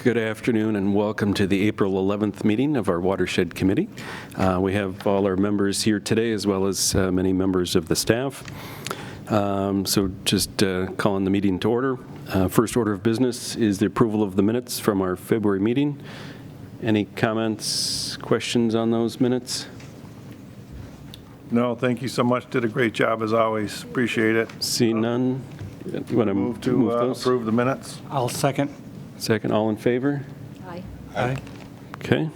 Good afternoon and welcome to the April 11th meeting of our Watershed Committee. We have all our members here today as well as many members of the staff. So just calling the meeting to order. First order of business is the approval of the minutes from our February meeting. Any comments, questions on those minutes? No, thank you so much. Did a great job as always. Appreciate it. See none. You want to Move to approve the minutes. I'll second. Second, all in favor? Aye. Aye. Okay.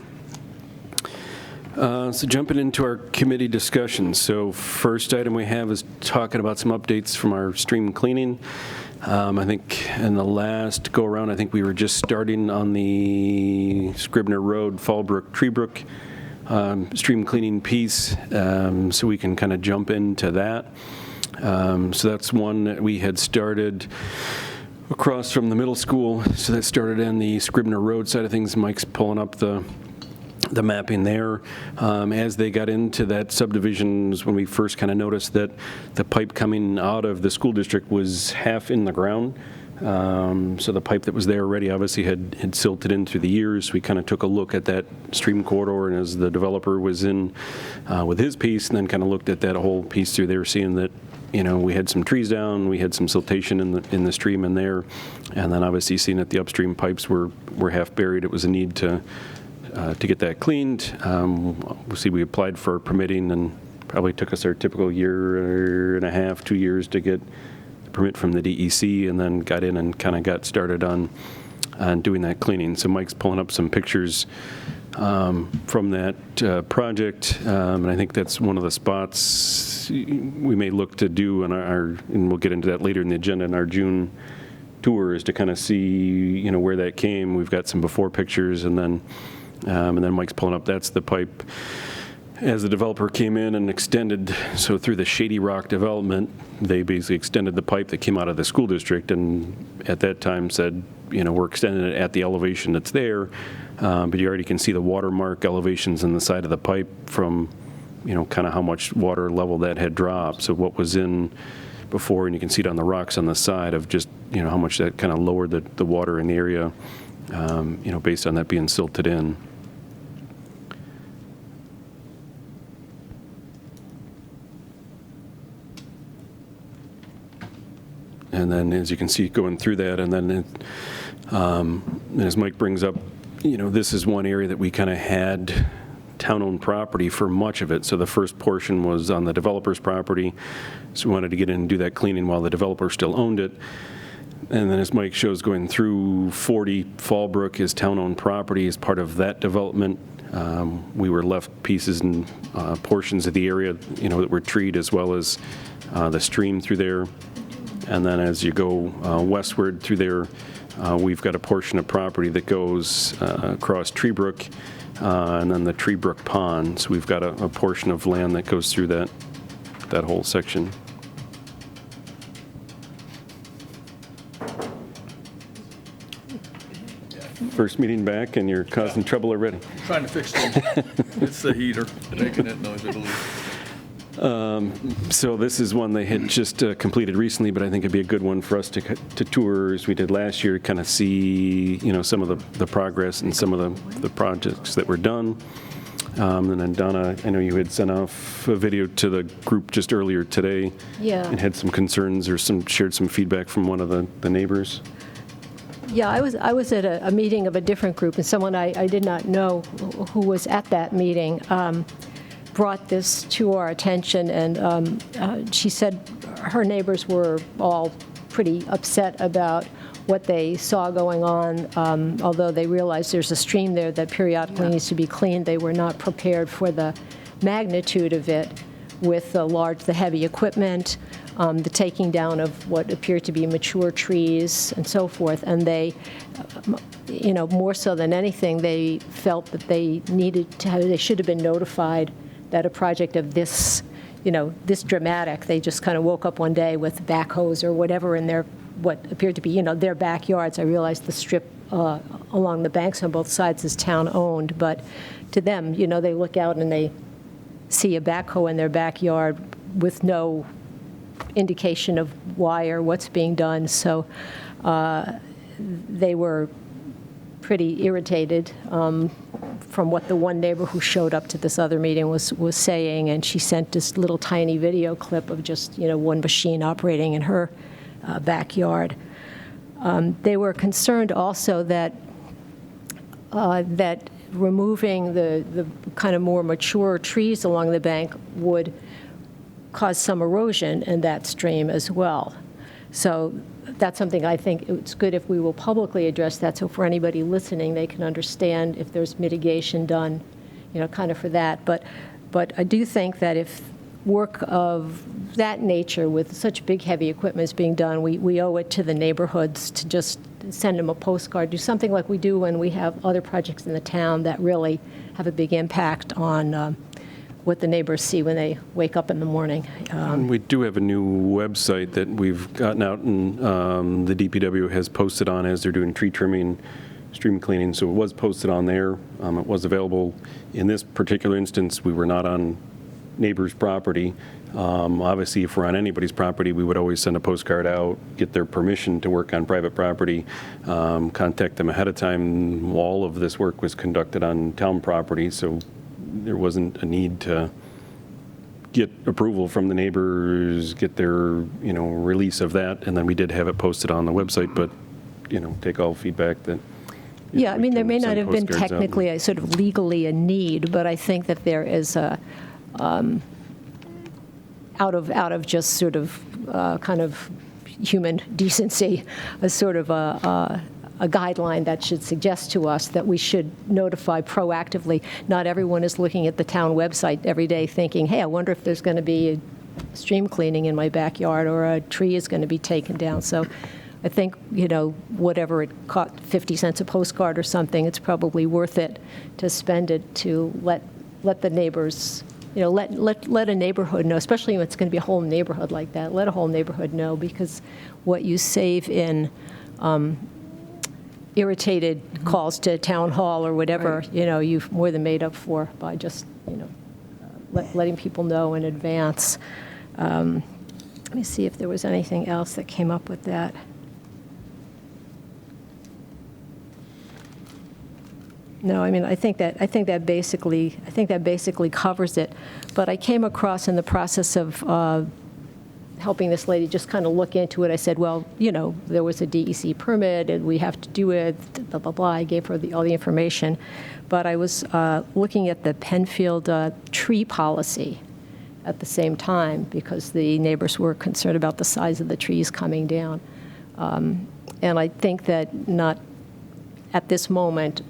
So jumping into our committee discussion. So first item we have is talking about some updates from our stream cleaning. I think in the last go around, I think we were just starting on the Scribner Road, Fallbrook, Treebrook stream cleaning piece. So we can kind of jump into that. So that's one that we had started across from the middle school. So that started on the Scribner Road side of things. Mike's pulling up the mapping there. As they got into that subdivisions, when we first kind of noticed that the pipe coming out of the school district was half in the ground. So the pipe that was there already obviously had silted in through the years. We kind of took a look at that stream corridor, and as the developer was in with his piece, and then kind of looked at that whole piece through there, seeing that, you know, we had some trees down, we had some siltation in the stream in there, and then obviously seeing that the upstream pipes were half buried, it was a need to get that cleaned. We'll see, we applied for permitting, and probably took us our typical year and a half, 2 years to get the permit from the DEC, and then got in and kind of got started on doing that cleaning. So Mike's pulling up some pictures from that project, and I think that's one of the spots we may look to do in and we'll get into that later in the agenda, in our June tour, is to kind of see, you know, where that came. We've got some before pictures, and then Mike's pulling up, that's the pipe as the developer came in and extended. So through the Shady Rock development, they basically extended the pipe that came out of the school district, and at that time said, you know, we're extending it at the elevation that's there, but you already can see the watermark elevations in the side of the pipe from, you know, kind of how much water level that had dropped. So what was in before, and you can see it on the rocks on the side of just, you know, how much that kind of lowered the water in the area, you know, based on that being silted in. And then, as you can see, going through that, and then as Mike brings up, you know, this is one area that we kind of had town-owned property for much of it. So the first portion was on the developer's property. So we wanted to get in and do that cleaning while the developer still owned it. And then, as Mike shows, going through 40 Fallbrook is town-owned property as part of that development. We were left pieces and portions of the area, you know, that were treed, as well as the stream through there. And then as you go westward through there, we've got a portion of property that goes across Treebrook, and then the Treebrook Pond. So we've got a portion of land that goes through that whole section. First meeting back, and you're causing trouble already. Trying to fix things. It's the heater making that noise, I believe. So this is one they had just completed recently, but I think it'd be a good one for us to tour, as we did last year, kind of see, you know, some of the progress and some of the projects that were done. And then Donna, I know you had sent off a video to the group just earlier today. Yeah. And had some concerns or shared some feedback from one of the neighbors. Yeah, I was at a meeting of a different group, and someone I did not know who was at that meeting brought this to our attention, and she said her neighbors were all pretty upset about what they saw going on. Although they realized there's a stream there that periodically needs to be cleaned, they were not prepared for the magnitude of it with the heavy equipment, the taking down of what appeared to be mature trees and so forth. And they, you know, more so than anything, they felt that they should have been notified that a project of this, you know, this dramatic, they just kind of woke up one day with backhoes or whatever in their, what appeared to be, you know, their backyards. I realized the strip along the banks on both sides is town-owned, but to them, you know, they look out and they see a backhoe in their backyard with no indication of why or what's being done. So they were pretty irritated from what the one neighbor who showed up to this other meeting was saying, and she sent this little tiny video clip of just, one machine operating in her backyard. They were concerned also that removing the kind of more mature trees along the bank would cause some erosion in that stream as well. So that's something I think it's good if we will publicly address that, so for anybody listening, they can understand if there's mitigation done, kind of for that. But I do think that if work of that nature with such big, heavy equipment is being done, we owe it to the neighborhoods to just send them a postcard, do something like we do when we have other projects in the town that really have a big impact on what the neighbors see when they wake up in the morning. We do have a new website that we've gotten out, and the DPW has posted on as they're doing tree trimming, stream cleaning, so it was posted on there. It was available. In this particular instance, we were not on neighbor's property. Obviously, if we're on anybody's property, we would always send a postcard out, get their permission to work on private property, contact them ahead of time. All of this work was conducted on town property, so there wasn't a need to get approval from the neighbors, get their, release of that, and then we did have it posted on the website, but, take all feedback that. Yeah, I mean, there may not send have been postcards out. technically, a sort of legally a need, but I think that there is a, out of just sort of kind of human decency, a sort of a guideline that should suggest to us that we should notify proactively. Not everyone is looking at the town website every day thinking, hey, I wonder if there's going to be a stream cleaning in my backyard or a tree is going to be taken down. So I think, whatever it cost, 50 cents a postcard or something, it's probably worth it to spend it to let the neighbors, let a neighborhood know, especially when it's going to be a whole neighborhood like that, let a whole neighborhood know, because what you save in irritated calls to town hall or whatever, you've more than made up for by just, letting people know in advance. Let me see if there was anything else that came up with that. No, I mean, I think that basically covers it. But I came across in the process of helping this lady just kind of look into it. I said, well, there was a DEC permit, and we have to do it, blah, blah, blah. I gave her all the information. But I was looking at the Penfield tree policy at the same time, because the neighbors were concerned about the size of the trees coming down. And I think that not at this moment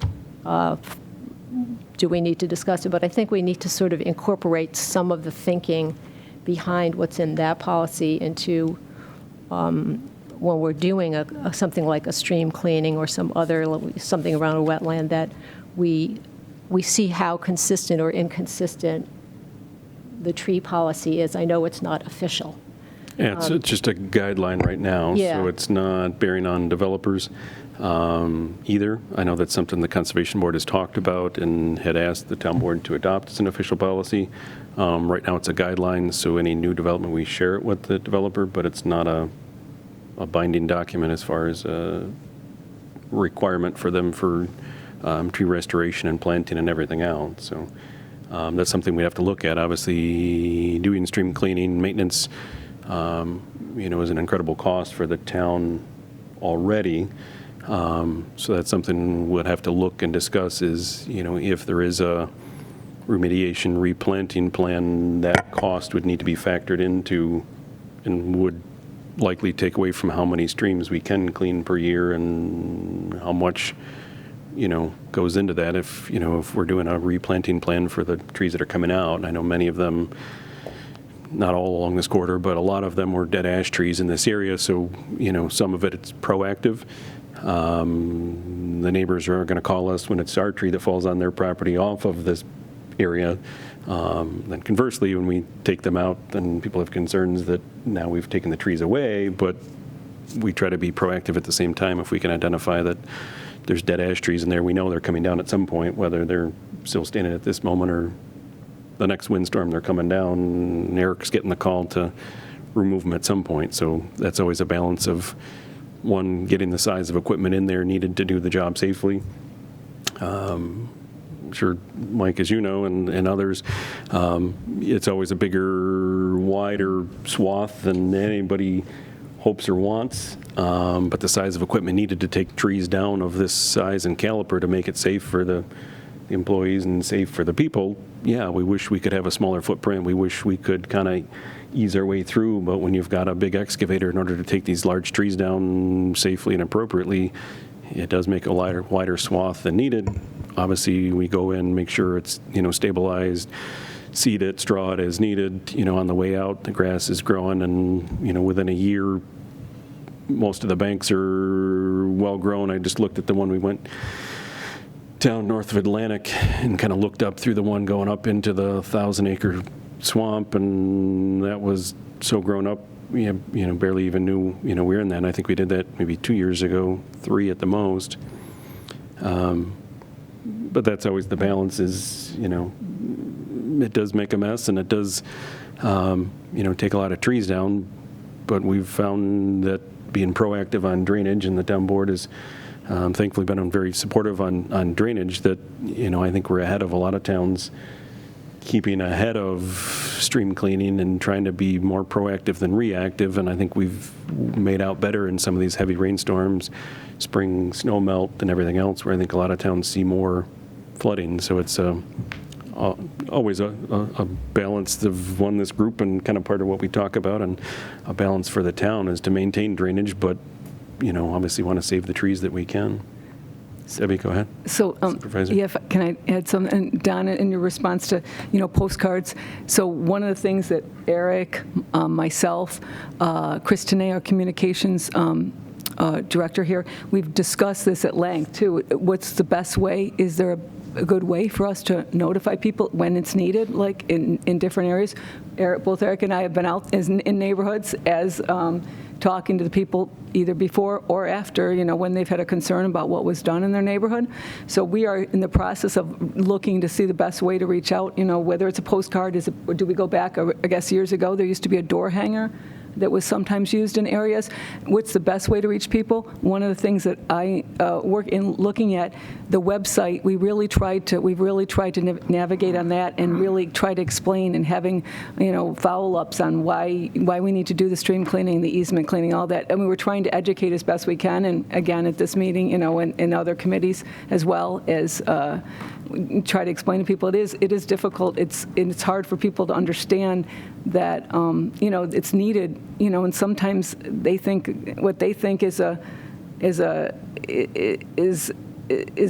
do we need to discuss it, but I think we need to sort of incorporate some of the thinking behind what's in that policy into when we're doing something like a stream cleaning or something around a wetland, that we see how consistent or inconsistent the tree policy is. I know it's not official. Yeah, it's just a guideline right now, Yeah. so it's not bearing on developers either. I know that's something the Conservation Board has talked about and had asked the Town Board to adopt as an official policy. Right now it's a guideline, so any new development, we share it with the developer, but it's not a binding document as far as a requirement for them for tree restoration and planting and everything else. So that's something we have to look at. Obviously, doing stream cleaning, maintenance, is an incredible cost for the town already. So that's something we'll have to look and discuss is, if there is a remediation replanting plan, that cost would need to be factored into and would likely take away from how many streams we can clean per year and how much, goes into that. If we're doing a replanting plan for the trees that are coming out, and I know many of them, not all along this corridor, but a lot of them were dead ash trees in this area. So, some of it's proactive. The neighbors are going to call us when it's our tree that falls on their property off of this area. Then conversely, when we take them out, then people have concerns that now we've taken the trees away, but we try to be proactive at the same time. If we can identify that there's dead ash trees in there, we know they're coming down at some point, whether they're still standing at this moment or the next windstorm they're coming down, and Eric's getting the call to remove them at some point. So that's always a balance of, one, getting the size of equipment in there needed to do the job safely, Sure, Mike, as you know, and others, it's always a bigger, wider swath than anybody hopes or wants. But the size of equipment needed to take trees down of this size and caliper to make it safe for the employees and safe for the people, yeah, we wish we could have a smaller footprint. We wish we could kind of ease our way through. But when you've got a big excavator in order to take these large trees down safely and appropriately, it does make a wider swath than needed. Obviously, we go in, make sure it's, stabilized, seed it, straw it as needed. On the way out, the grass is growing, and, within a year, most of the banks are well grown. I just looked at the one we went down north of Atlantic and kind of looked up through the one going up into the 1,000-acre swamp, and that was so grown up, barely even knew, we were in that. And I think we did that maybe 2 years ago, 3 at the most. But that's always the balance is, it does make a mess, and it does, take a lot of trees down. But we've found that being proactive on drainage, and the town board has thankfully been very supportive on drainage, that, I think we're ahead of a lot of towns keeping ahead of stream cleaning and trying to be more proactive than reactive. And I think we've made out better in some of these heavy rainstorms, spring snow melt, and everything else, where I think a lot of towns see more flooding. So it's always a balance of this group, and kind of part of what we talk about, and a balance for the town is to maintain drainage, but obviously want to save the trees that we can. Debbie, go ahead. So, Supervisor. yeah, can I add some? And Donna, in your response to, postcards. So one of the things that Eric, myself, Chris Tanay, our communications director here, we've discussed this at length too. What's the best way? Is there a good way for us to notify people when it's needed, like in different areas? Both Eric and I have been out in neighborhoods as talking to the people either before or after, when they've had a concern about what was done in their neighborhood. So we are in the process of looking to see the best way to reach out, whether it's a postcard, or do we go back, I guess years ago, there used to be a door hanger that was sometimes used in areas. What's the best way to reach people? One of the things that I work in looking at the website, we've really tried to navigate on that, and really try to explain, and having, follow-ups on why we need to do the stream cleaning, the easement cleaning, all that. And we were trying to educate as best we can, and again, at this meeting, and other committees, as well as try to explain to people, it is difficult. It's hard for people to understand that, it's needed, and sometimes they think what they think is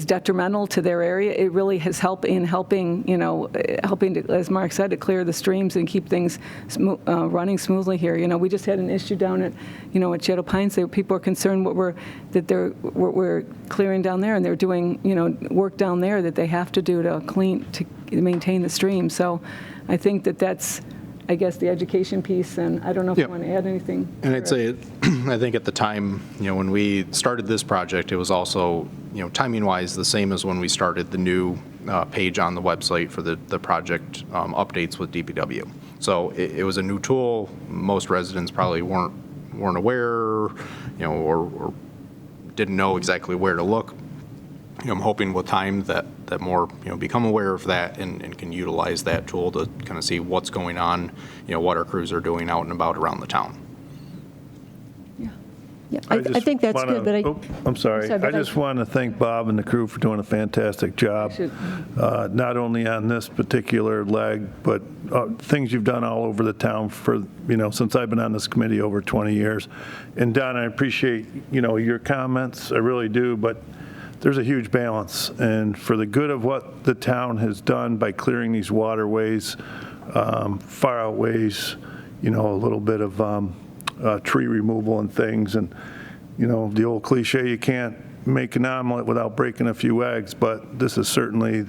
detrimental to their area. It really has helped in helping to, as Mark said, to clear the streams and keep things running smoothly here. We just had an issue down at Shadow Pines. People are concerned what we're clearing down there, and they're doing, work down there that they have to do to maintain the stream. So I think that's, I guess, the education piece, and I don't know if you want to add anything. And I'd say, I think at the time, when we started this project, it was also, timing-wise, the same as when we started the new page on the website for the project updates with DPW. So it was a new tool. Most residents probably weren't aware, or didn't know exactly where to look. I'm hoping with time that more, become aware of that and can utilize that tool to kind of see what's going on, what our crews are doing out and about around the town. Yeah, I think that's good, but I'm sorry. I just want to thank Bob and the crew for doing a fantastic job, not only on this particular leg, but things you've done all over the town for, since I've been on this committee over 20 years. And Donna, I appreciate, your comments. I really do, but there's a huge balance, and for the good of what the town has done by clearing these waterways, far outweighs, a little bit of tree removal and things. And, the old cliche, you can't make an omelet without breaking a few eggs, but this is certainly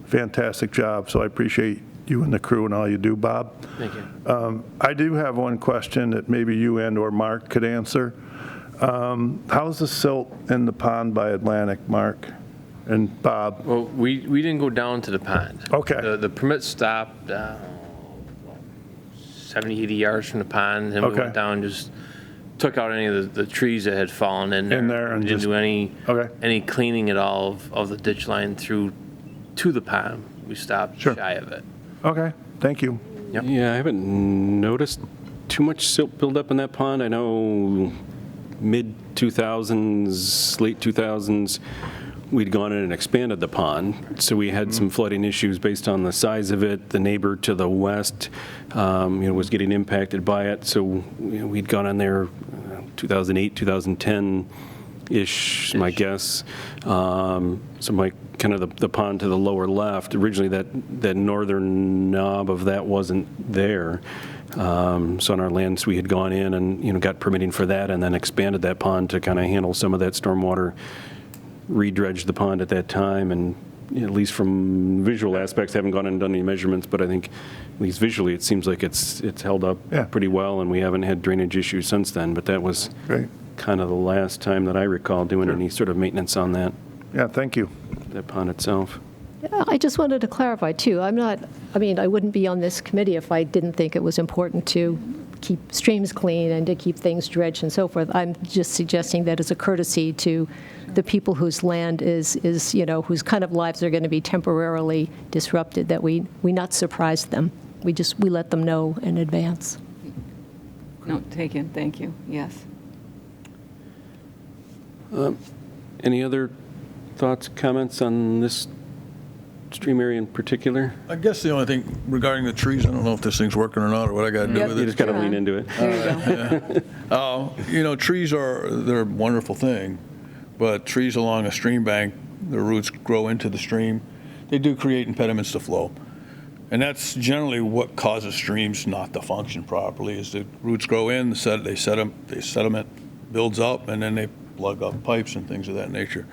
fantastic job. So I appreciate you and the crew and all you do, Bob. Thank you. I do have one question that maybe you and or Mark could answer. How's the silt in the pond by Atlantic, Mark and Bob? Well, we didn't go down to the pond. Okay. The permit stopped 70, 80 yards from the pond, and we Okay. went down, just took out any of the trees that had fallen in there. In there and We didn't just- do Okay. any cleaning at all of the ditch line through to the pond. We stopped Sure. shy of it. Okay, thank you. Yep. Yeah, I haven't noticed too much silt buildup in that pond. I know mid-2000s, late 2000s, we'd gone in and expanded the pond. So we had some flooding issues based on the size of it. The neighbor to the west, was getting impacted by it. So we'd gone in there 2008, 2010-ish, my guess. So my kind of the pond to the lower left, originally that northern knob of that wasn't there. So on our lands, we had gone in and, got permitting for that and then expanded that pond to kind of handle some of that stormwater, redredged the pond at that time. And at least from visual aspects, haven't gone and done any measurements, but I think at least visually, it seems like it's held up Yeah. pretty well, and we haven't had drainage issues since then. But that was Great. kind of the last time that I recall doing any sort of maintenance on that Yeah, thank you. pond itself. I just wanted to clarify, too. I wouldn't be on this committee if I didn't think it was important to keep streams clean and to keep things dredged and so forth. I'm just suggesting that as a courtesy to the people whose land is whose kind of lives are going to be temporarily disrupted, that we not surprise them. We let them know in advance. No, taken, thank you, yes. Any other thoughts, comments on this stream area in particular? I guess the only thing regarding the trees, I don't know if this thing's working or not, or what I got to do Yep. with You it. just got to Sure. lean into it. There you go. Trees they're a wonderful thing, but trees along a stream bank, their roots grow into the stream. They do create impediments to flow. And that's generally what causes streams not to function properly, is the roots grow in, they sediment builds up, and then they plug up pipes and things of that nature.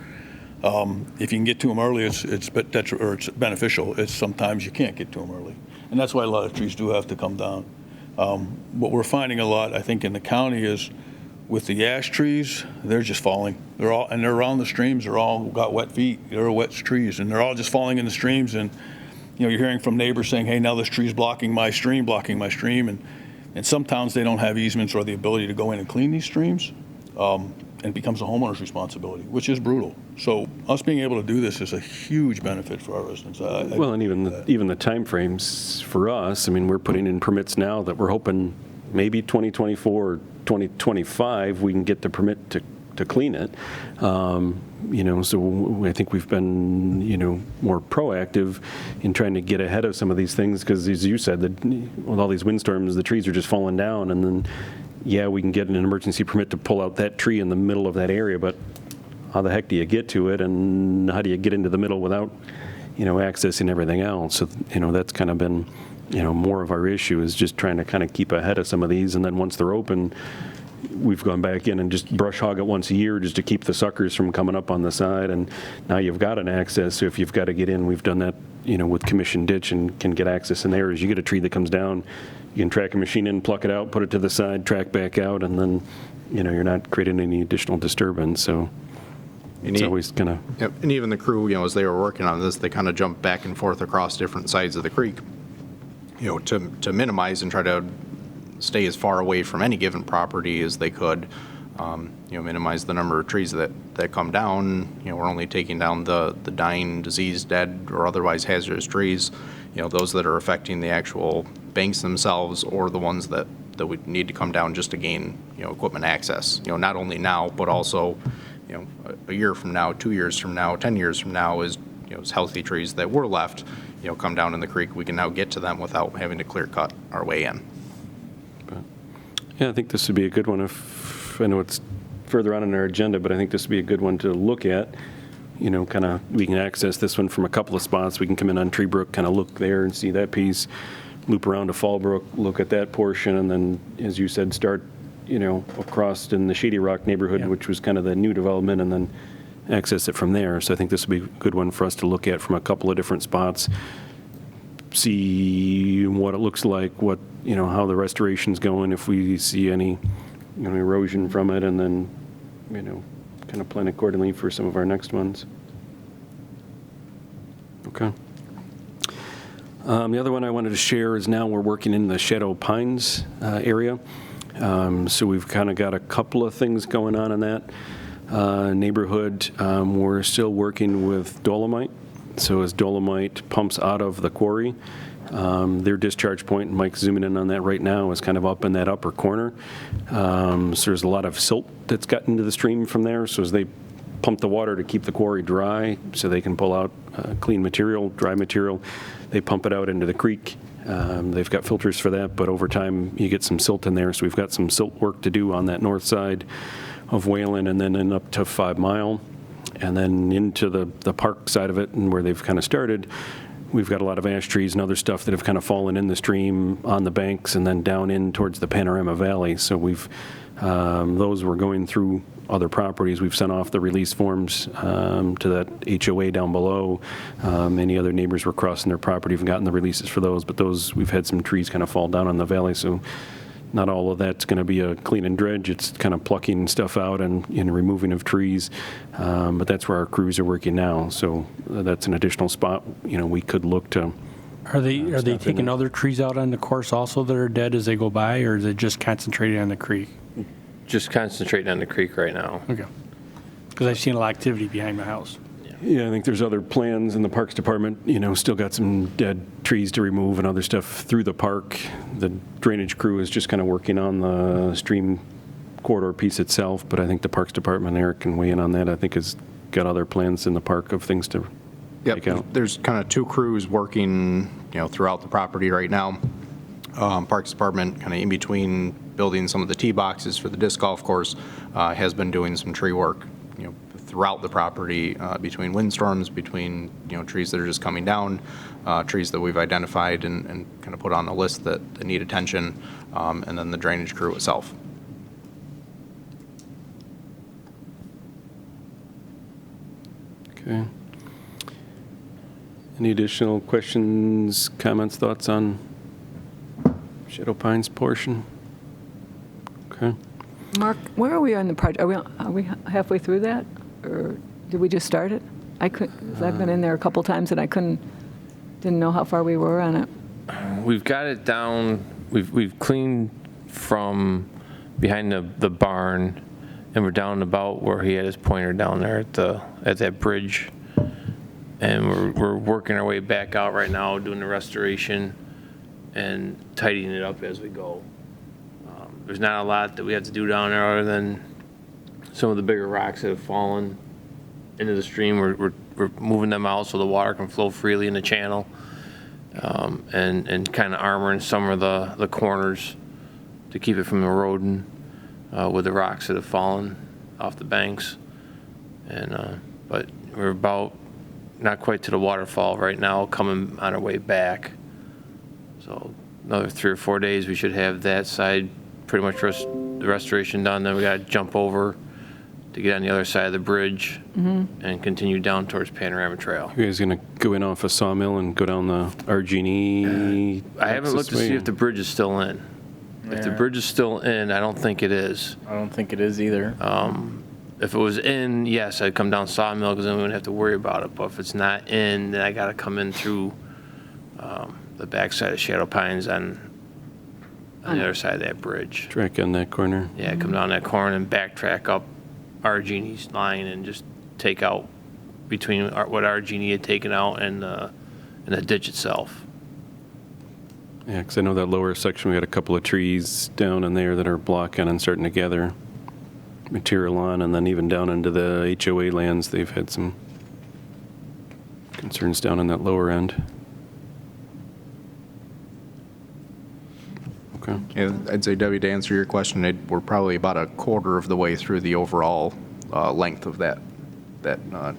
If you can get to them early, it's beneficial. It's sometimes you can't get to them early. And that's why a lot of trees do have to come down. What we're finding a lot, I think, in the county is with the ash trees, they're just falling. They're around the streams, they're all got wet feet. They're wet trees, and they're all just falling in the streams. And you're hearing from neighbors saying, hey, now this tree's blocking my stream. And some towns, they don't have easements or the ability to go in and clean these streams. And it becomes a homeowner's responsibility, which is brutal. So us being able to do this is a huge benefit for our residents. Well, and even the timeframes for us, we're putting in permits now that we're hoping maybe 2024 or 2025, we can get the permit to clean it. So I think we've been, more proactive in trying to get ahead of some of these things, because as you said, with all these windstorms, the trees are just falling down, and then, yeah, we can get an emergency permit to pull out that tree in the middle of that area, but how the heck do you get to it, and how do you get into the middle without, accessing everything else? So, that's kind of been, more of our issue, is just trying to kind of keep ahead of some of these, and then once they're open, we've gone back in and just brush hog it once a year just to keep the suckers from coming up on the side, and now you've got an access, so if you've got to get in, we've done that, with Commission Ditch, and can get access in there. As you get a tree that comes down, you can track a machine in, pluck it out, put it to the side, track back out, and then, you're not creating any additional disturbance, so it's always kind of... Yep, and even the crew, as they were working on this, they kind of jumped back and forth across different sides of the creek, to minimize and try to stay as far away from any given property as they could, minimize the number of trees that come down. We're only taking down the dying, diseased, dead, or otherwise hazardous trees, those that are affecting the actual banks themselves, or the ones that would need to come down just to gain, equipment access. Not only now, but also, a year from now, 2 years from now, 10 years from now, is healthy trees that were left, come down in the creek. We can now get to them without having to clear cut our way in. Yeah, I think this would be a good one. If I know it's further on in our agenda, but I think this would be a good one to look at. Kind of, we can access this one from a couple of spots. We can come in on Tree Brook, kind of look there and see that piece, loop around to Fallbrook, look at that portion, and then, as you said, start, across in the Shady Rock neighborhood, which was kind of the new development, and then access it from there. So I think this would be a good one for us to look at from a couple of different spots, see what it looks like, what, how the restoration's going, if we see any, erosion from it, and then, kind of plan accordingly for some of our next ones. Okay. The other one I wanted to share is now we're working in the Shadow Pines area. So we've kind of got a couple of things going on in that neighborhood. We're still working with dolomite. So as dolomite pumps out of the quarry, their discharge point, and Mike's zooming in on that right now, is kind of up in that upper corner. So there's a lot of silt that's gotten into the stream from there. So as they pump the water to keep the quarry dry so they can pull out clean material, dry material, they pump it out into the creek. They've got filters for that, but over time you get some silt in there. So we've got some silt work to do on that north side of Whalen, and then in up to 5 Mile. And then into the park side of it, and where they've kind of started, we've got a lot of ash trees and other stuff that have kind of fallen in the stream on the banks and then down in towards the Panorama Valley. So we've, those were going through other properties. We've sent off the release forms to that HOA down below. Any other neighbors were crossing their property and gotten the releases for those, but those, we've had some trees kind of fall down on the valley. So not all of that's going to be a clean and dredge. It's kind of plucking stuff out and removing of trees. But that's where our crews are working now. So that's an additional spot, we could look to. Are they taking other trees out on the course also that are dead as they go by, or is it just concentrated on the creek? Just concentrating on the creek right now. Okay. Because I've seen a lot of activity behind my house. Yeah, I think there's other plans in the Parks Department, still got some dead trees to remove and other stuff through the park. The drainage crew is just kind of working on the stream corridor piece itself, but I think the Parks Department, Eric can weigh in on that, I think has got other plans in the park of things to take out. There's kind of 2 crews working, throughout the property right now. Parks Department, kind of in between building some of the tee boxes for the disc golf course, has been doing some tree work, throughout the property, between windstorms, between, trees that are just coming down, trees that we've identified and kind of put on the list that need attention, and then the drainage crew itself. Okay. Any additional questions, comments, thoughts on Shadow Pines portion? Okay. Mark, where are we on the project? Are we halfway through that, or did we just start it? I've been in there a couple times and I didn't know how far we were on it. We've got it down. We've cleaned from behind the barn, and we're down about where he had his pointer down there at that bridge. And we're working our way back out right now, doing the restoration and tidying it up as we go. There's not a lot that we have to do down there other than some of the bigger rocks that have fallen into the stream. We're moving them out so the water can flow freely in the channel, and kind of armoring some of the corners to keep it from eroding with the rocks that have fallen off the banks. And but we're about not quite to the waterfall right now, coming on our way back. So another 3 or 4 days, we should have that side pretty much the restoration done. Then we got to jump over to get on the other side of the bridge and continue down towards Panorama Trail. You guys going to go in off a Sawmill and go down the Argini? I haven't looked to see if the bridge is still in. Yeah. If the bridge is still in, I don't think it is. I don't think it is either. If it was in, yes, I'd come down Sawmill because then we wouldn't have to worry about it. But if it's not in, then I got to come in through the backside of Shadow Pines on the other side of that bridge. Track on that corner. Yeah, come down that corner and backtrack up Argini's line and just take out between what Argini had taken out and the ditch itself. Yeah, because I know that lower section, we got a couple of trees down in there that are blocking and starting to gather material on, and then even down into the HOA lands, they've had some concerns down in that lower end. Okay. Yeah, I'd say, Debbie, to answer your question, we're probably about a quarter of the way through the overall length of that I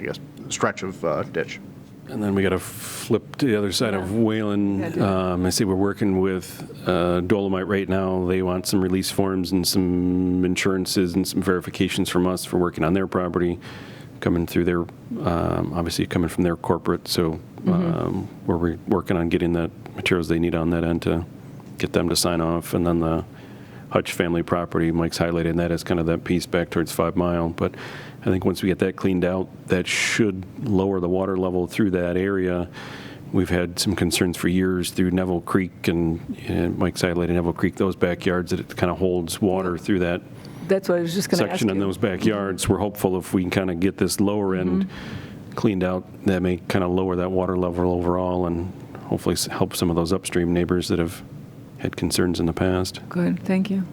guess, stretch of ditch. And then we got to flip to the other side of Whalen. I see we're working with Dolomite right now. They want some release forms and some insurances and some verifications from us for working on their property, coming through their, obviously coming from their corporate. So we're working on getting the materials they need on that end to get them to sign off. And then the Hutch family property, Mike's highlighting that as kind of that piece back towards 5 Mile. But I think once we get that cleaned out, that should lower the water level through that area. we've had some concerns for years through Neville Creek and Mike's highlighted Neville Creek, those backyards, that it kind of holds water through that That's what I was just going to ask you. section in those backyards. We're hopeful if we can kind of get this lower end cleaned out, that may kind of lower that water level overall and hopefully help some of those upstream neighbors that have had concerns in the past. Good, thank you.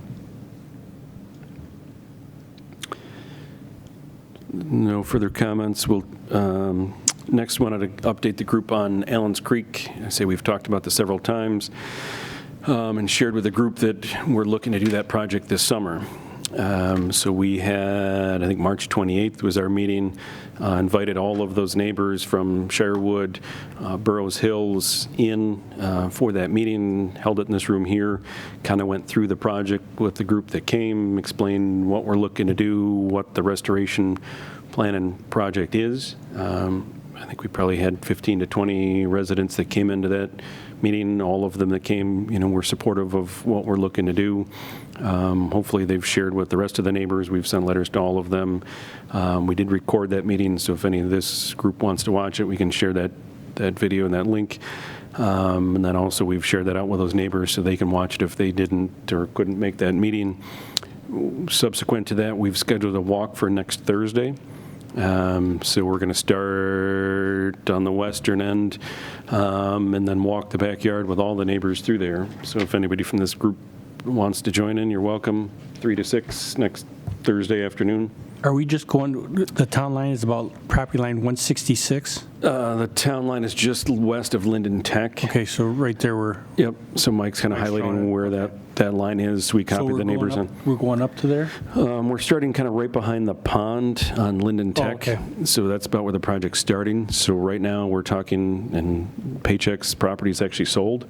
No further comments. We'll next wanted to update the group on Allen's Creek. I say we've talked about this several times and shared with the group that we're looking to do that project this summer. So we had, I think March 28th was our meeting, invited all of those neighbors from Shirewood, Burroughs Hills in for that meeting, held it in this room here, kind of went through the project with the group that came, explained what we're looking to do, what the restoration plan and project is. I think we probably had 15 to 20 residents that came into that meeting. All of them that came, were supportive of what we're looking to do. Hopefully they've shared with the rest of the neighbors. We've sent letters to all of them. We did record that meeting, so if any of this group wants to watch it, we can share that video and that link. And then also we've shared that out with those neighbors so they can watch it if they didn't or couldn't make that meeting. Subsequent to that, we've scheduled a walk for next Thursday. So we're going to start on the western end and then walk the backyard with all the neighbors through there. So if anybody from this group wants to join in, you're welcome. 3 to 6 next Thursday afternoon. Are we just going, the town line is about property line 166? The town line is just west of Linden Tech. Okay, so right there we're... Yep, so Mike's kind of highlighting where that line is. We copied the neighbors on. We're going up to there? We're starting kind of right behind the pond on Linden Tech. okay. So that's about where the project's starting. So right now we're talking, and Paycheck's property is actually sold.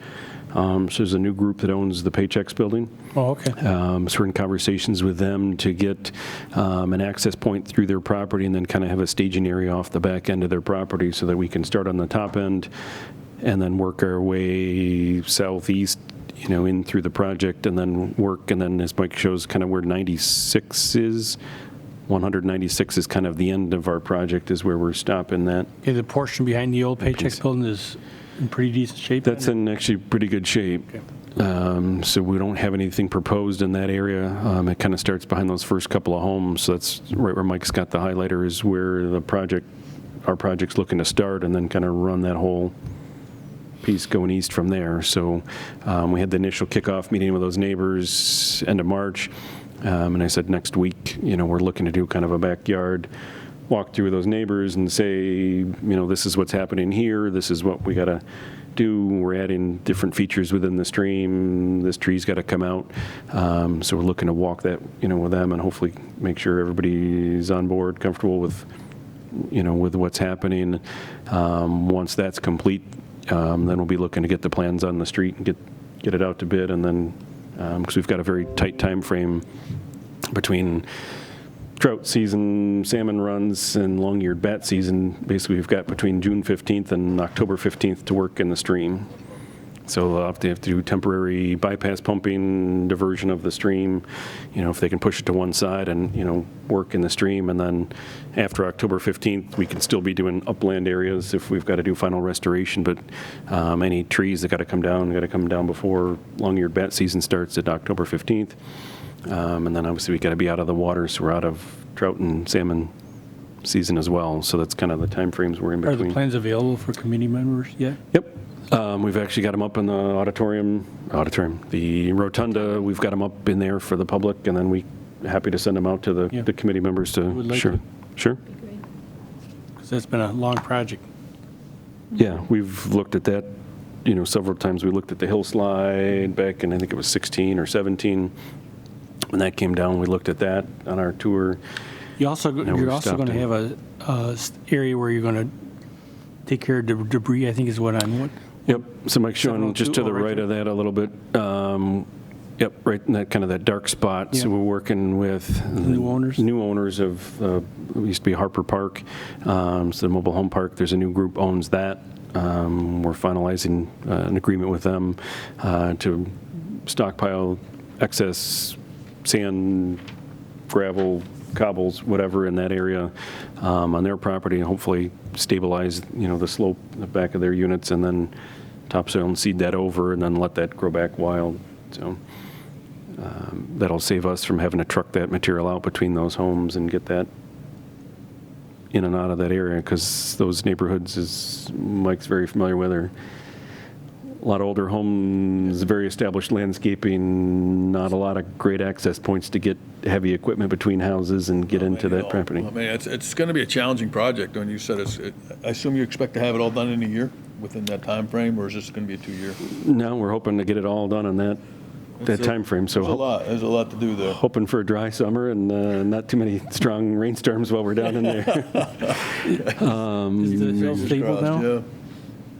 So there's a new group that owns the Paycheck's building. Oh, okay. So we're in conversations with them to get an access point through their property and then kind of have a staging area off the back end of their property so that we can start on the top end and then work our way southeast, in through the project and then work. And then as Mike shows kind of where 96 is, 196 is kind of the end of our project is where we're stopping that. Okay, the portion behind the old Paychex building is in pretty decent shape? That's in actually pretty good shape. Okay. So we don't have anything proposed in that area. It kind of starts behind those first couple of homes. So that's right where Mike's got the highlighter is where our project's looking to start and then kind of run that whole piece going east from there. So we had the initial kickoff meeting with those neighbors end of March. And I said next week, we're looking to do kind of a backyard walk through with those neighbors and say, this is what's happening here. This is what we got to do. We're adding different features within the stream. This tree's got to come out. So we're looking to walk that, with them and hopefully make sure everybody's on board, comfortable with, with what's happening. Once that's complete, then we'll be looking to get the plans on the street and get it out to bid. And then, because we've got a very tight time frame between trout season, salmon runs, and long-eared bat season. Basically, we've got between June 15th and October 15th to work in the stream. So they'll have to do temporary bypass pumping, diversion of the stream, if they can push it to one side and, work in the stream. And then after October 15th, we can still be doing upland areas if we've got to do final restoration. But any trees that got to come down before long-eared bat season starts at October 15th. And then obviously we got to be out of the water, so we're out of trout and salmon season as well. So that's kind of the time frames we're in between. Are the plans available for committee members yet? Yep. We've actually got them up in the auditorium, the rotunda. We've got them up in there for the public, and then we happy to send them out to the committee members to. Would like sure, to. Sure. Because that's been a long project. Yeah, we've looked at that, several times. We looked at the hill slide back in, I think it was 16 or 17. When that came down, we looked at that on our tour. You're also going to have a area where you're going to take care of the debris, I think is what I'm... Yep, so Mike's showing just to the right of that a little bit. Yep, right in that kind of that dark spot. Yeah. So we're working with New owners of, it used to be Harper Park, so the mobile home park. There's a new group owns that. We're finalizing an agreement with them to stockpile excess sand, gravel, cobbles, whatever, in that area on their property, and hopefully stabilize, the slope, the back of their units, and then topsoil and seed that over, and then let that grow back wild. So that'll save us from having to truck that material out between those homes and get that in and out of that area, because those neighborhoods, as Mike's very familiar with, are a lot of older homes, very established landscaping, not a lot of great access points to get heavy equipment between houses and get into that property. I mean, it's going to be a challenging project. When you said I assume you expect to have it all done in a year within that time frame, or is this going to be a 2-year? No, we're hoping to get it all done in that time frame. So There's a lot to do there. hoping for a dry summer and not too many strong rainstorms while we're down in there. Is the hill stable now? Yeah.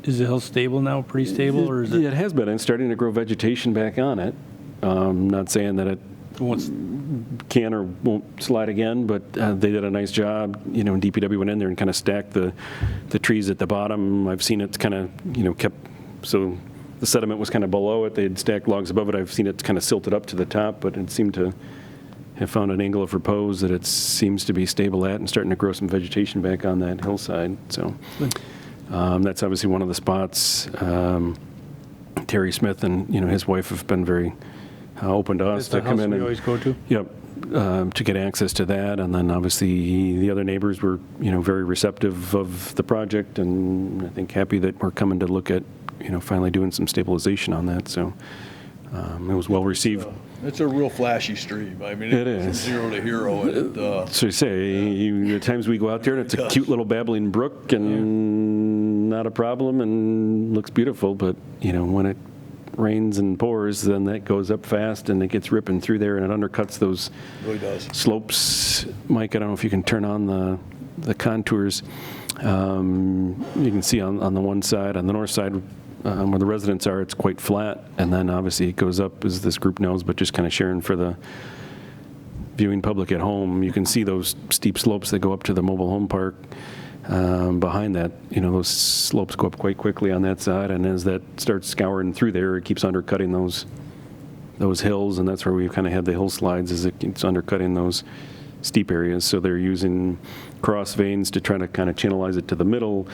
Is the hill stable now, pretty stable, or is it? Yeah, it has been. It's starting to grow vegetation back on it. Not saying that it What's, can or won't slide again, but they did a nice job. And DPW went in there and kind of stacked the trees at the bottom. I've seen it kind of, kept, so the sediment was kind of below it. They had stacked logs above it. I've seen it kind of silted up to the top, but it seemed to have found an angle of repose that it seems to be stable at and starting to grow some vegetation back on that hillside. So that's obviously one of the spots. Terry Smith and, his wife have been very open to us to come in we and always go to? Yep, to get access to that. And then obviously the other neighbors were, very receptive of the project, and I think happy that we're coming to look at, finally doing some stabilization on that. So it was well received. It's a real flashy stream. I mean, It it's is. from zero to hero. And So you say, at times we go out there and it's a cute little babbling brook and not a problem and looks beautiful, but, when it rains and pours, then that goes up fast and it gets ripping through there and it undercuts those really does. slopes. Mike, I don't know if you can turn on the contours. You can see on the one side, on the north side, where the residents are, it's quite flat, and then obviously it goes up, as this group knows, but just kind of sharing for the viewing public at home. You can see those steep slopes that go up to the mobile home park. Behind that, those slopes go up quite quickly on that side, and as that starts scouring through there, it keeps undercutting those hills, and that's where we've kind of had the hill slides, is it keeps undercutting those steep areas. So they're using cross veins to try to kind of channelize it to the middle,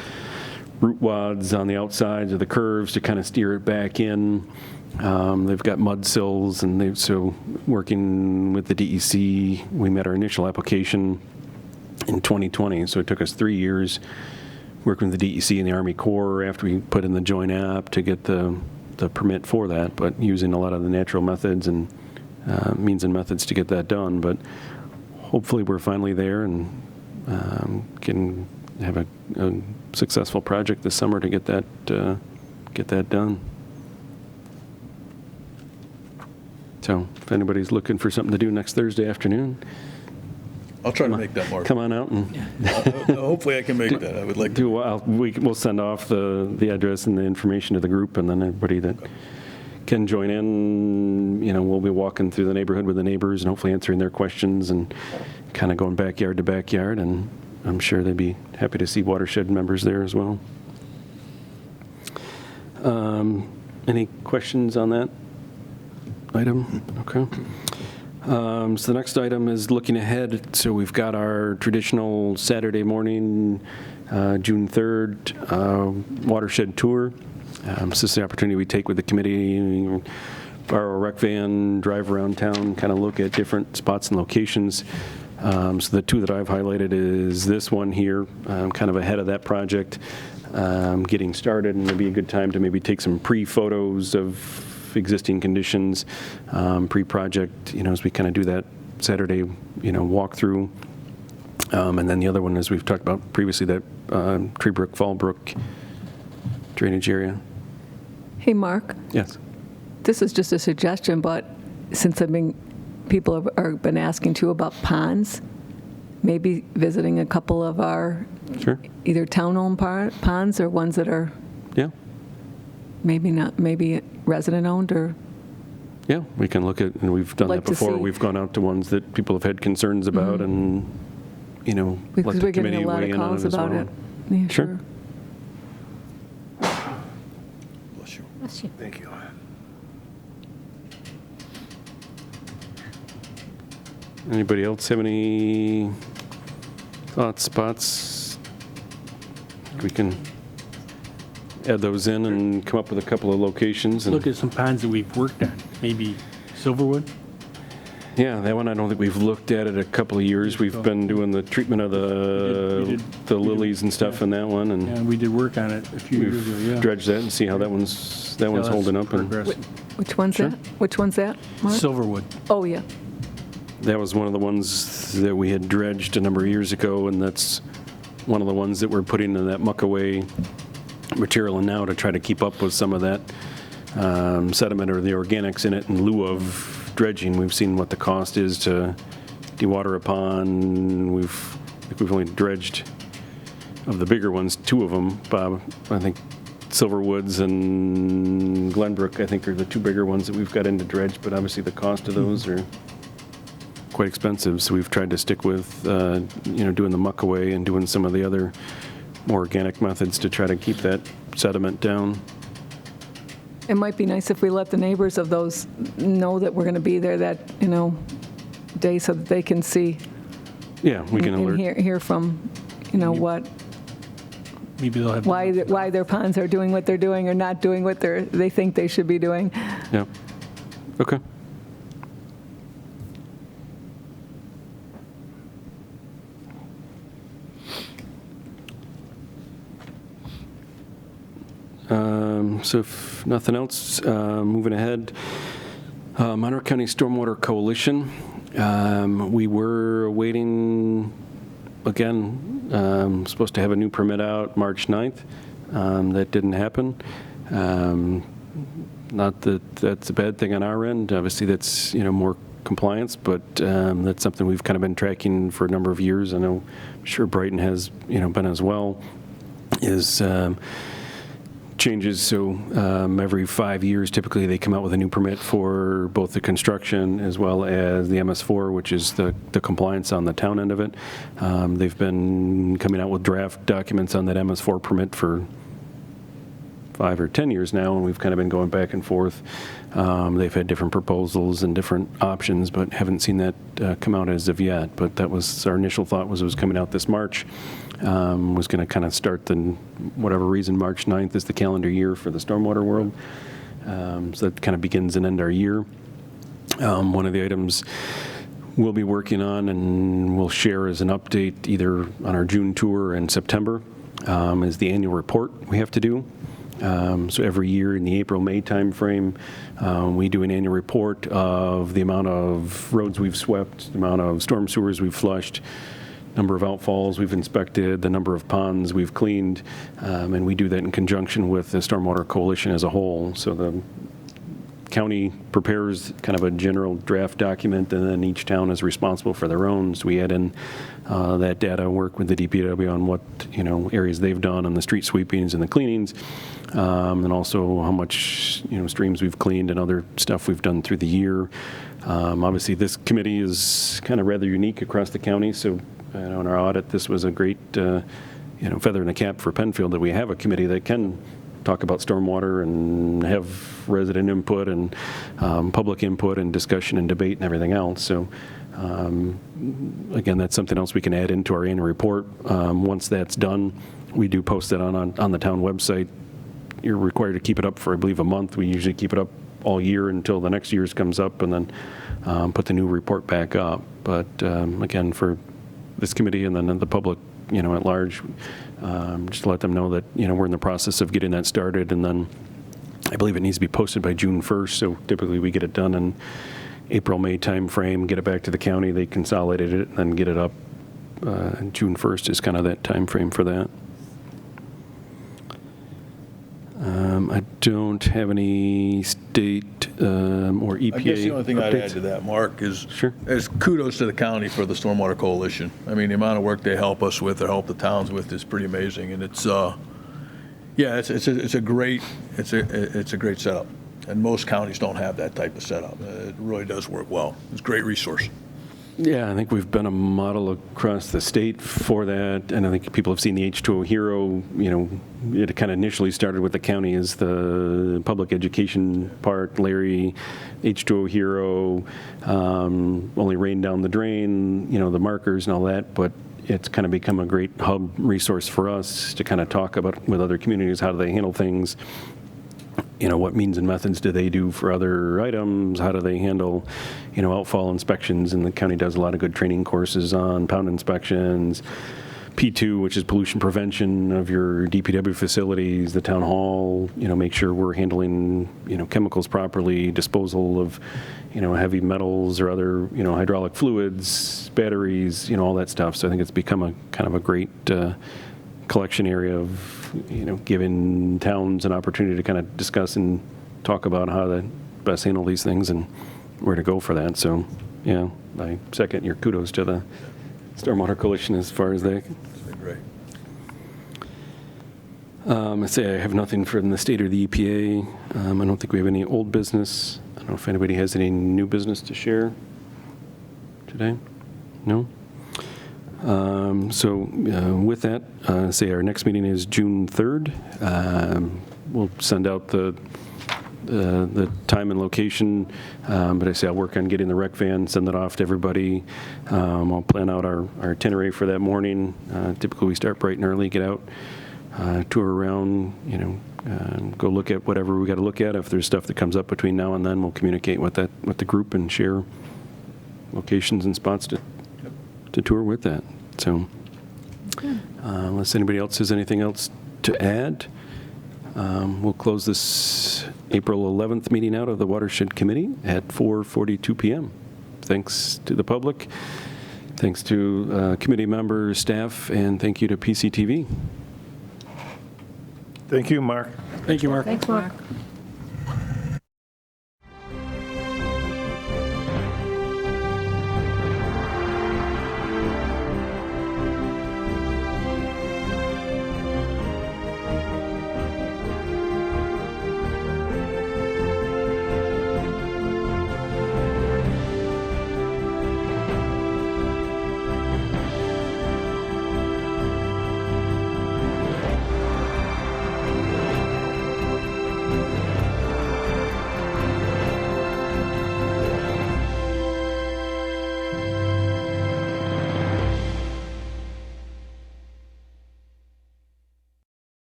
root wads on the outsides of the curves to kind of steer it back in. They've got mud sills, and so working with the DEC, we met our initial application in 2020, so it took us 3 years working with the DEC and the Army Corps after we put in the joint app to get the permit for that, but using a lot of the natural methods and means and methods to get that done. But hopefully we're finally there and can have a successful project this summer to get that done. So if anybody's looking for something to do next Thursday afternoon, I'll try to make that, Mark. come on out and Hopefully I can make that. I would like to. we'll send off the address and the information to the group, and then everybody that can join in, we'll be walking through the neighborhood with the neighbors and hopefully answering their questions and kind of going backyard to backyard, and I'm sure they'd be happy to see Watershed members there as well. Any questions on that item? Okay. So the next item is looking ahead. So we've got our traditional Saturday morning, June 3rd, watershed tour. This is the opportunity we take with the committee, borrow a rec van, drive around town, kind of look at different spots and locations. So the two that I've highlighted is this one here, kind of ahead of that project, getting started, and it'll be a good time to maybe take some pre-photos of existing conditions, pre-project, as we kind of do that Saturday, walkthrough. And then the other one, as we've talked about previously, that Treebrook, Fallbrook drainage area. Hey, Mark, Yes. this is just a suggestion, but since people have been asking too about ponds, maybe visiting a couple of our Sure. either town-owned ponds or ones that are Yeah. maybe resident-owned or, Yeah, we can look at, and we've done Like that to before. see. We've gone out to ones that people have had concerns about, and, let because the we're getting committee a lot weigh of in on calls it as about well. it. Yeah, Sure. sure. Bless you. Bless you. Thank you. Anybody else have any thoughts, spots? We can add those in and come up with a couple of locations. And Look at some ponds that we've worked on, maybe Silverwood. yeah, that one I don't think we've looked at it a couple of years. We've been doing the treatment of We did lilies and stuff in that one, and And we did work on it a few years ago, yeah. dredge that and see how that one's Yeah, that's holding up. And progressing. Which one's that? Which one's that, Mark? Silverwood. Oh, yeah. that was one of the ones that we had dredged a number of years ago, and that's one of the ones that we're putting in that muck away material in now to try to keep up with some of that sediment or the organics in it in lieu of dredging. We've seen what the cost is to dewater a pond. I think we've only dredged, of the bigger ones, 2 of them, Bob. I think Silverwoods and Glenbrook, I think, are the 2 bigger ones that we've got into dredge, but obviously the cost of those are quite expensive, so we've tried to stick with, doing the muck away and doing some of the other more organic methods to try to keep that sediment down. It might be nice if we let the neighbors of those know that we're going to be there that, day so that they can see Yeah, we can and alert. hear from, what, Maybe they'll have. why their ponds are doing what they're doing or not doing what they think they should be doing. Yeah. Okay. So if nothing else, moving ahead, Monroe County Stormwater Coalition. We were waiting, again, supposed to have a new permit out March 9th. That didn't happen. Not that that's a bad thing on our end. Obviously, that's, more compliance, but that's something we've kind of been tracking for a number of years. I know, I'm sure Brighton has, been as well, is changes. So every 5 years, typically, they come out with a new permit for both the construction as well as the MS4, which is the compliance on the town end of it. They've been coming out with draft documents on that MS4 permit for 5 or 10 years now, and we've kind of been going back and forth. They've had different proposals and different options, but haven't seen that come out as of yet. But that was our initial thought, was it was coming out this March. Was going to kind of start the, whatever reason, March 9th is the calendar year for the stormwater world. So that kind of begins and ends our year. One of the items we'll be working on and we'll share as an update either on our June tour or in September is the annual report we have to do. So every year in the April-May timeframe, we do an annual report of the amount of roads we've swept, the amount of storm sewers we've flushed, number of outfalls we've inspected, the number of ponds we've cleaned, and we do that in conjunction with the Stormwater Coalition as a whole. So the county prepares kind of a general draft document, and then each town is responsible for their own. So we add in that data, work with the DPW on what areas they've done on the street sweepings and the cleanings, and also how much streams we've cleaned and other stuff we've done through the year. Obviously, this committee is kind of rather unique across the county. So in our audit, this was a great feather in the cap for Penfield that we have a committee that can talk about stormwater and have resident input and public input and discussion and debate and everything else. So again, that's something else we can add into our annual report. Once that's done, we do post that on the town website. You're required to keep it up for, I believe, a month. We usually keep it up all year until the next year's comes up, and then put the new report back up. But again, for this committee and then the public, at large, just to let them know that, we're in the process of getting that started, and then I believe it needs to be posted by June 1st, so typically we get it done in April-May timeframe, get it back to the county, they consolidate it, and then get it up. June 1st is kind of that timeframe for that. I don't have any state or EPA I guess the only thing I'd add updates. to that, Mark, is Sure. Kudos to the county for the Stormwater Coalition. I mean, the amount of work they help us with or help the towns with is pretty amazing, and it's a great setup. And most counties don't have that type of setup. It really does work well. It's a great resource. Yeah, I think we've been a model across the state for that, and I think people have seen the H2O Hero. You know, it kind of initially started with the county as the public education part. Larry, H2O Hero, only rain down the drain, you know, the markers and all that, but it's kind of become a great hub resource for us to kind of talk about with other communities, how do they handle things. You know, what means and methods do they do for other items? How do they handle, you know, outfall inspections? And the county does a lot of good training courses on pound inspections. P2, which is pollution prevention of your DPW facilities, the town hall, you know, make sure we're handling, you know, chemicals properly, disposal of, you know, heavy metals or other, you know, hydraulic fluids, batteries, you know, all that stuff. So I think it's become a kind of a great collection area of, you know, giving towns an opportunity to kind of discuss and talk about how to best handle these things and where to go for that. So, yeah, I second your kudos to the Stormwater Coalition as far as that. It's been great. I say I have nothing from the state or the EPA. I don't think we have any old business. I don't know if anybody has any new business to share today. No? So with that, say our next meeting is June 3rd. We'll send out the time and location, but I say I'll work on getting the rec van, send that off to everybody. I'll plan out our itinerary for that morning. Typically we start bright and early, get out, tour around, you know, go look at whatever we got to look at. If there's stuff that comes up between now and then, we'll communicate with the group and share locations and spots to tour with that. So unless anybody else has anything else to add, we'll close this April 11th meeting out of the Watershed Committee at 4:42 p.m. Thanks to the public, thanks to committee members, staff, and thank you to PCTV. Thank you, Mark. Thank you, Mark. Thanks, Mark.